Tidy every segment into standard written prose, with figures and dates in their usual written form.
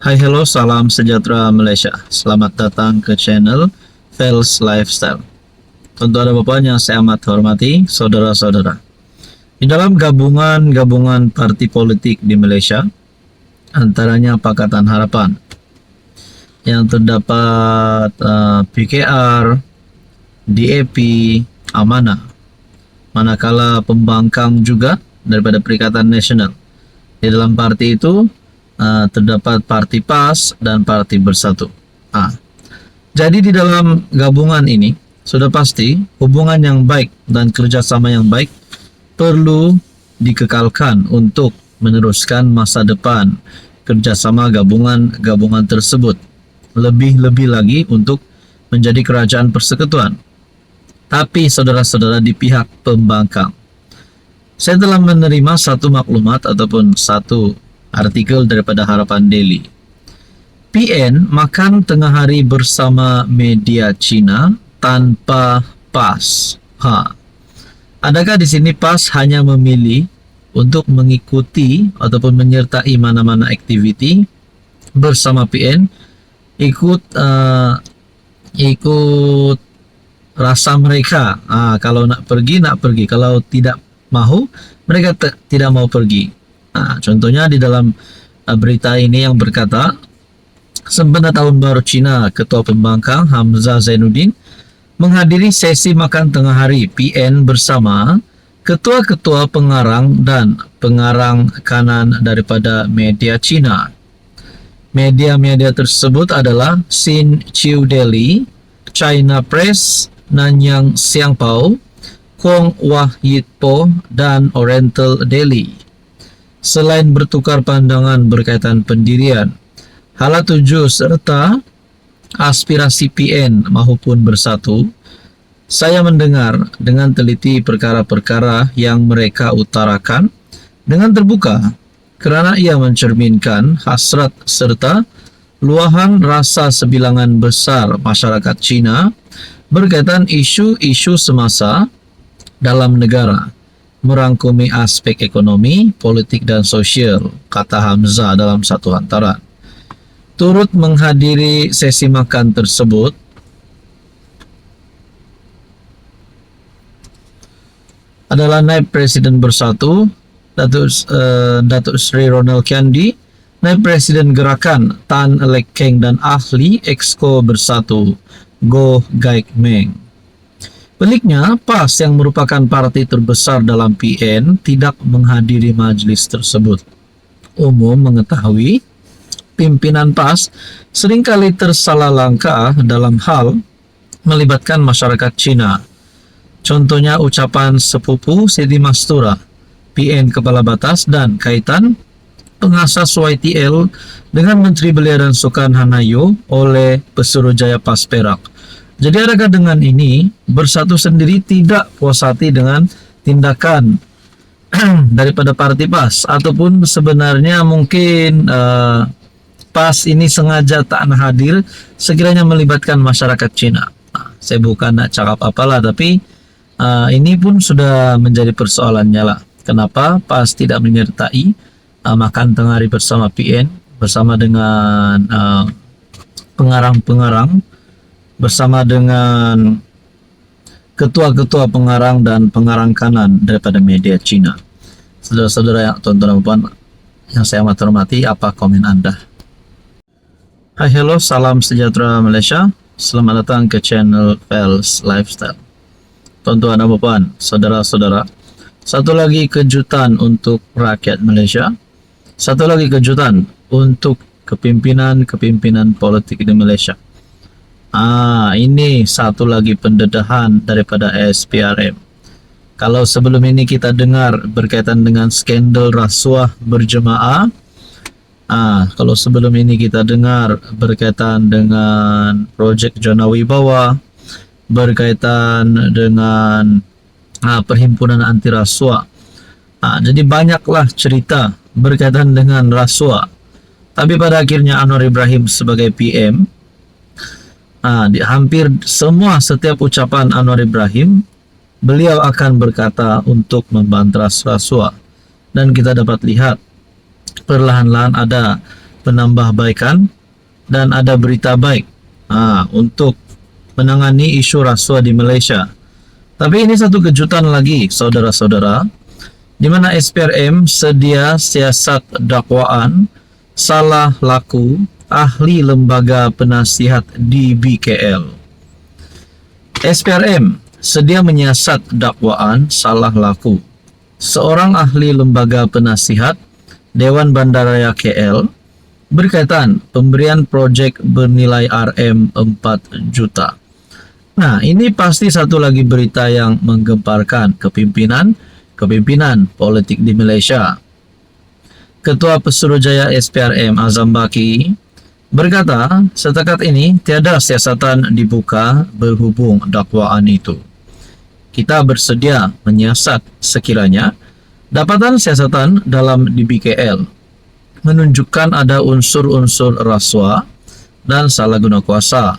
Hai, hello, salam sejahtera Malaysia. Selamat datang ke channel Fels Lifestyle. Tentu ada Bapak yang saya amat hormati, saudara-saudara. Di dalam gabungan parti politik di Malaysia, antaranya Pakatan Harapan, yang terdapat PKR, DAP, Amanah, manakala pembangkang juga daripada Perikatan Nasional. Di dalam parti itu terdapat Parti PAS dan Parti Bersatu. Jadi di dalam gabungan ini sudah pasti hubungan yang baik dan kerjasama yang baik perlu dikekalkan untuk meneruskan masa depan kerjasama gabungan tersebut. Lebih-lebih lagi untuk menjadi kerajaan persekutuan. Tapi saudara-saudara di pihak pembangkang, saya telah menerima satu maklumat ataupun satu artikel daripada Harapan Daily. PN makan tengah hari bersama media Cina tanpa PAS. Adakah di sini PAS hanya memilih untuk mengikuti ataupun menyertai mana-mana aktiviti bersama PN, ikut rasa mereka. Kalau nak pergi, kalau tidak mahu, mereka tidak mau pergi. Contohnya di dalam berita ini yang berkata, sempena Tahun Baru Cina, Ketua Pembangkang Hamzah Zainuddin menghadiri sesi makan tengah hari PN bersama ketua-ketua pengarang dan pengarang kanan daripada media Cina. Media-media tersebut adalah Xin Chiu Daily, China Press, Nanyang Siangpao, Kong Wah Yit Po, dan Oriental Daily. Selain bertukar pandangan berkaitan pendirian, hala tuju serta aspirasi PN maupun Bersatu, saya mendengar dengan teliti perkara-perkara yang mereka utarakan dengan terbuka kerana ia mencerminkan hasrat serta luahan rasa sebilangan besar masyarakat Cina berkaitan isu-isu semasa dalam negara, merangkumi aspek ekonomi, politik dan sosial, kata Hamzah dalam satu hantaran. Turut menghadiri sesi makan tersebut adalah Naib Presiden Bersatu, Datuk Seri Ronald Kiandi, Naib Presiden Gerakan Tan Lek Keng dan ahli Exco Bersatu Goh Gaik Meng. Peliknya, PAS yang merupakan parti terbesar dalam PN tidak menghadiri majlis tersebut. Umum mengetahui, pimpinan PAS seringkali tersalah langkah dalam hal melibatkan masyarakat Cina. Contohnya ucapan sepupu Siti Mastura, PN Kepala Batas, dan kaitan pengasas YTL dengan Menteri Belia dan Sukan Hanayo oleh Pesuruhjaya PAS Perak. Jadi adakah dengan ini Bersatu sendiri tidak puas hati dengan tindakan daripada parti PAS, ataupun sebenarnya mungkin PAS ini sengaja tak nak hadir sekiranya melibatkan masyarakat Cina? Saya bukan nak cakap apalah, tapi ini pun sudah menjadi persoalannya lah. Kenapa PAS tidak menyertai makan tengah hari bersama PN bersama dengan pengarang-pengarang, bersama dengan ketua-ketua pengarang dan pengarang kanan daripada media Cina. Saudara-saudara yang tuan-tuan dan puan yang saya amat hormati, apa komen Anda? Hai, hello, salam sejahtera Malaysia. Selamat datang ke channel Fels Lifestyle. Tuan-tuan dan puan, saudara-saudara, satu lagi kejutan untuk rakyat Malaysia, satu lagi kejutan untuk kepimpinan politik di Malaysia. Ini satu lagi pendedahan daripada SPRM. Kalau sebelum ini kita dengar berkaitan dengan skandal rasuah berjemaah, kalau sebelum ini kita dengar berkaitan dengan projek Jana Wibawa, berkaitan dengan perhimpunan anti rasuah. Jadi banyaklah cerita berkaitan dengan rasuah. Tapi pada akhirnya Anwar Ibrahim sebagai PM, di hampir setiap ucapan Anwar Ibrahim, beliau akan berkata untuk membantah rasuah. Dan kita dapat lihat perlahan-lahan ada penambahbaikan dan ada berita baik untuk menangani isu rasuah di Malaysia. Tapi ini satu kejutan lagi, saudara-saudara, di mana SPRM sedia siasat dakwaan salah laku ahli lembaga penasihat di BKL. SPRM sedia menyiasat dakwaan salah laku seorang ahli lembaga penasihat Dewan Bandaraya KL berkaitan pemberian projek bernilai RM 4 juta. Nah, ini pasti satu lagi berita yang menggemparkan kepimpinan politik di Malaysia. Ketua Pesuruhjaya SPRM Azam Baki berkata, setakat ini tiada siasatan dibuka berhubung dakwaan itu. Kita bersedia menyiasat sekiranya dapatan siasatan dalam DBKL menunjukkan ada unsur-unsur rasuah dan salah guna kuasa.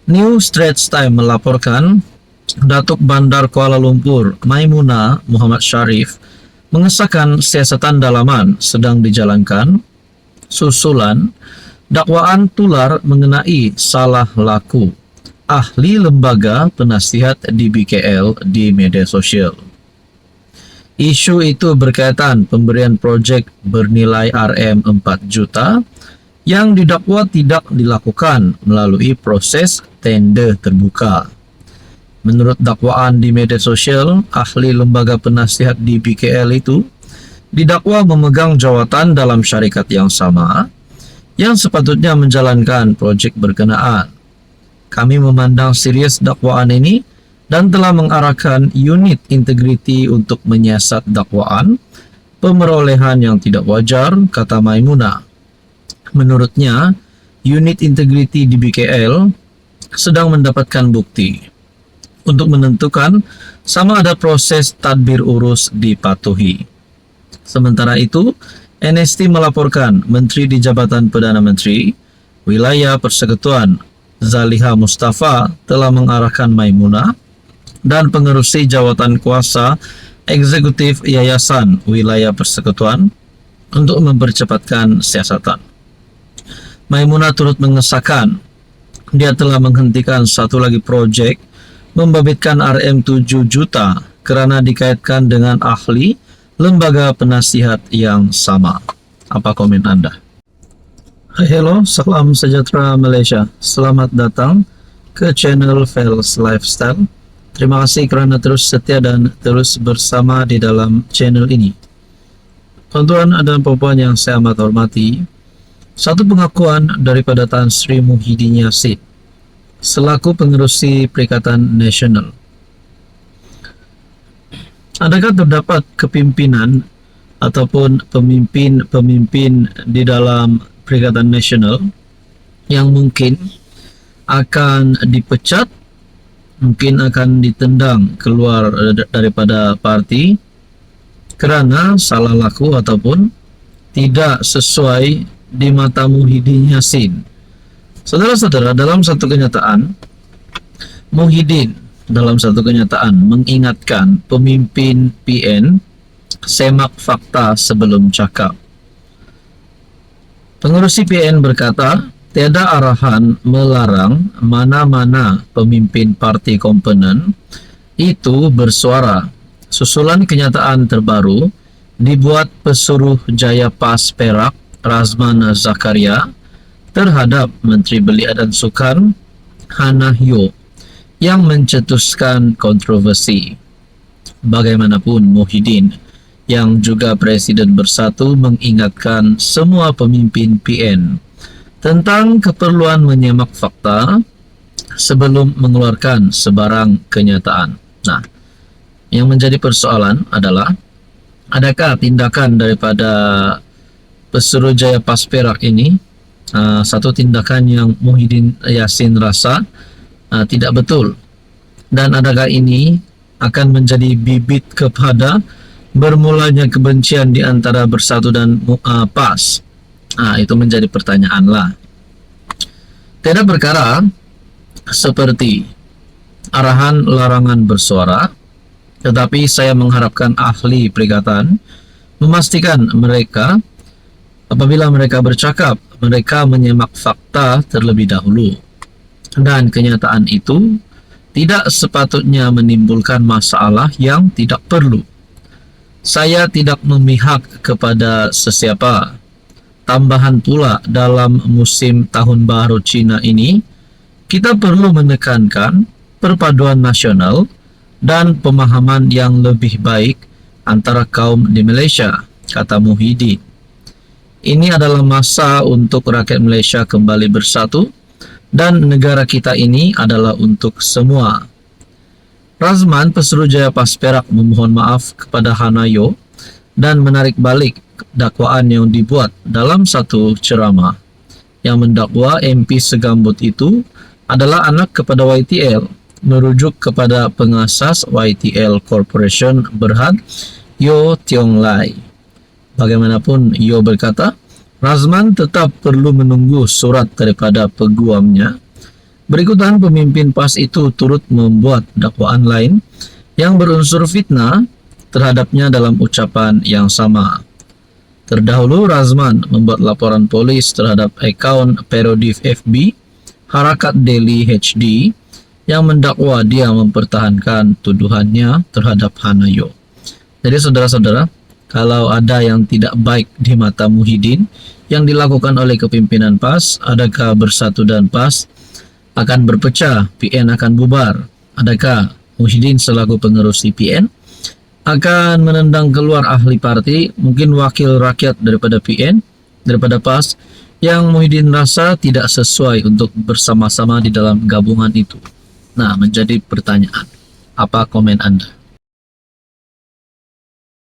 New Straits Times melaporkan Datuk Bandar Kuala Lumpur Maimunah Muhammad Sharif mengesahkan siasatan dalaman sedang dijalankan susulan dakwaan tular mengenai salah laku ahli lembaga penasihat DBKL di media sosial. Isu itu berkaitan pemberian projek bernilai RM 4 juta yang didakwa tidak dilakukan melalui proses tender terbuka. Menurut dakwaan di media sosial, ahli lembaga penasihat di BKL itu didakwa memegang jawatan dalam syarikat yang sama yang sepatutnya menjalankan projek berkenaan. Kami memandang serius dakwaan ini dan telah mengarahkan unit integriti untuk menyiasat dakwaan pemerolehan yang tidak wajar, kata Maimunah. Menurutnya, unit integriti di BKL sedang mendapatkan bukti untuk menentukan sama ada proses tadbir urus dipatuhi. Sementara itu, NST melaporkan Menteri di Jabatan Perdana Menteri Wilayah Persekutuan Zaliha Mustafa telah mengarahkan Maimunah dan pengerusi jawatan kuasa eksekutif Yayasan Wilayah Persekutuan untuk mempercepatkan siasatan. Maimunah turut mengesahkan dia telah menghentikan satu lagi projek membabitkan RM 7 juta kerana dikaitkan dengan ahli lembaga penasihat yang sama. Apa komen Anda? Hello, salam sejahtera Malaysia. Selamat datang ke channel Fels Lifestyle. Terima kasih kerana terus setia dan terus bersama di dalam channel ini. Tuan-tuan dan puan-puan yang saya amat hormati, satu pengakuan daripada Tan Sri Muhyiddin Yassin selaku pengerusi Perikatan Nasional. Adakah terdapat kepimpinan ataupun pemimpin-pemimpin di dalam Perikatan Nasional yang mungkin akan dipecat, mungkin akan ditendang keluar daripada parti kerana salah laku ataupun tidak sesuai di mata Muhyiddin Yassin? Saudara-saudara, dalam satu kenyataan, Muhyiddin dalam satu kenyataan mengingatkan pemimpin PN semak fakta sebelum cakap. Pengerusi PN berkata, tiada arahan melarang mana-mana pemimpin parti komponen itu bersuara. Susulan kenyataan terbaru dibuat Pesuruhjaya PAS Perak Razman Zakaria terhadap Menteri Belia dan Sukan Hannah Yeoh yang mencetuskan kontroversi. Bagaimanapun, Muhyiddin yang juga Presiden Bersatu mengingatkan semua pemimpin PN tentang keperluan menyemak fakta sebelum mengeluarkan sebarang kenyataan. Nah, yang menjadi persoalan adalah adakah tindakan daripada Pesuruhjaya PAS Perak ini satu tindakan yang Muhyiddin Yassin rasa tidak betul, dan adakah ini akan menjadi bibit kepada bermulanya kebencian di antara Bersatu dan PAS? Itu menjadi pertanyaan lah. Tidak perkara seperti arahan larangan bersuara, tetapi saya mengharapkan ahli perikatan memastikan mereka Apabila mereka bercakap, mereka menyemak fakta terlebih dahulu. Dan kenyataan itu tidak sepatutnya menimbulkan masalah yang tidak perlu. Saya tidak memihak kepada sesiapa. Tambahan pula, dalam musim Tahun Baru Cina ini, kita perlu menekankan perpaduan nasional dan pemahaman yang lebih baik antara kaum di Malaysia, kata Muhyiddin. Ini adalah masa untuk rakyat Malaysia kembali bersatu dan negara kita ini adalah untuk semua. Razman, Pesuruhjaya PAS Perak, memohon maaf kepada Hanayo dan menarik balik dakwaan yang dibuat dalam satu ceramah yang mendakwa MP Segambut itu adalah anak kepada YTL, merujuk kepada pengasas YTL Corporation Berhad, Yo Tiong Lai. Bagaimanapun, Yo berkata, Razman tetap perlu menunggu surat daripada peguamnya. Berikutan, pemimpin PAS itu turut membuat dakwaan lain yang berunsur fitnah terhadapnya dalam ucapan yang sama. Terdahulu, Razman membuat laporan polis terhadap akaun parodi FB Harakat Daily HD yang mendakwa dia mempertahankan tuduhannya terhadap Hanayo. Jadi saudara-saudara, kalau ada yang tidak baik di mata Muhyiddin yang dilakukan oleh kepimpinan PAS, adakah Bersatu dan PAS akan berpecah, PN akan bubar? Adakah Muhyiddin selaku pengurus PN akan menendang keluar ahli parti, mungkin wakil rakyat daripada PN, daripada PAS, yang Muhyiddin rasa tidak sesuai untuk bersama-sama di dalam gabungan itu? Nah, menjadi pertanyaan. Apa komen Anda?